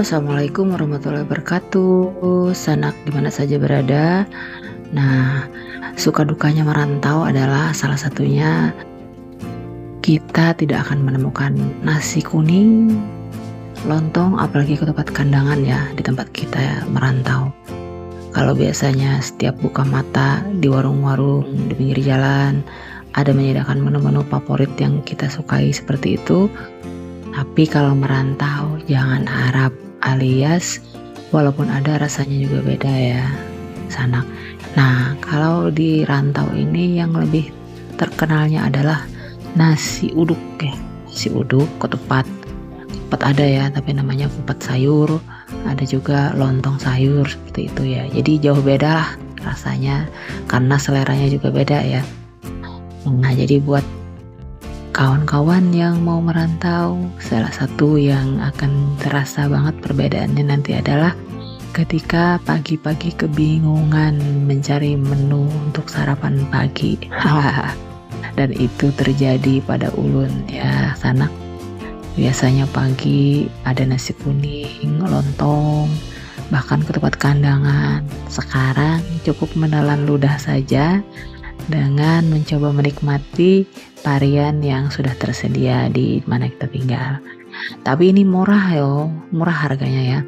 Assalamualaikum warahmatullahi wabarakatuh. Sanak di mana saja berada. Nah, suka dukanya merantau adalah salah satunya kita tidak akan menemukan nasi kuning, lontong, apalagi ketupat kandangan ya di tempat kita merantau. Kalau biasanya setiap buka mata di warung-warung di pinggir jalan ada menyediakan menu-menu favorit yang kita sukai seperti itu. Tapi kalau merantau jangan harap, alias walaupun ada rasanya juga beda ya, Sanak. Nah, kalau di rantau ini yang lebih terkenalnya adalah nasi uduk ya. Nasi uduk, ketupat. Ketupat ada ya, tapi namanya ketupat sayur. Ada juga lontong sayur seperti itu ya. Jadi jauh beda lah rasanya karena seleranya juga beda ya. Nah, jadi buat kawan-kawan yang mau merantau, salah satu yang akan terasa banget perbedaannya nanti adalah ketika pagi-pagi kebingungan mencari menu untuk sarapan pagi. Dan itu terjadi pada ulun ya, Sanak. Biasanya pagi ada nasi kuning, lontong, bahkan ketupat kandangan. Sekarang cukup menelan ludah saja dengan mencoba menikmati varian yang sudah tersedia di mana kita tinggal. Tapi ini murah murah harganya ya.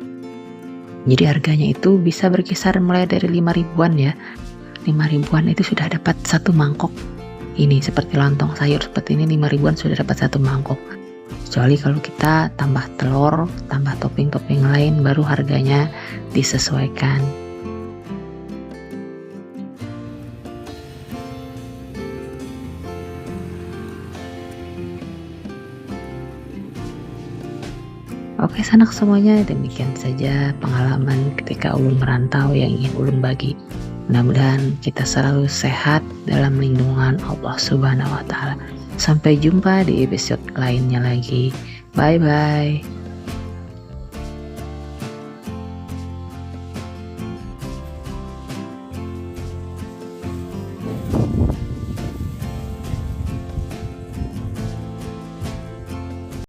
Jadi harganya itu bisa berkisar mulai dari 5 ribuan ya. 5 ribuan itu sudah dapat satu mangkok. Ini seperti lontong sayur seperti ini 5 ribuan sudah dapat satu mangkok. Kecuali kalau kita tambah telur, tambah topping-topping lain baru harganya disesuaikan. Oke Sanak semuanya, demikian saja pengalaman ketika ulun merantau yang ingin ulun bagi. Mudah-mudahan kita selalu sehat dalam lindungan Allah Subhanahu wa Ta'ala. Sampai jumpa di episode lainnya lagi. Bye bye.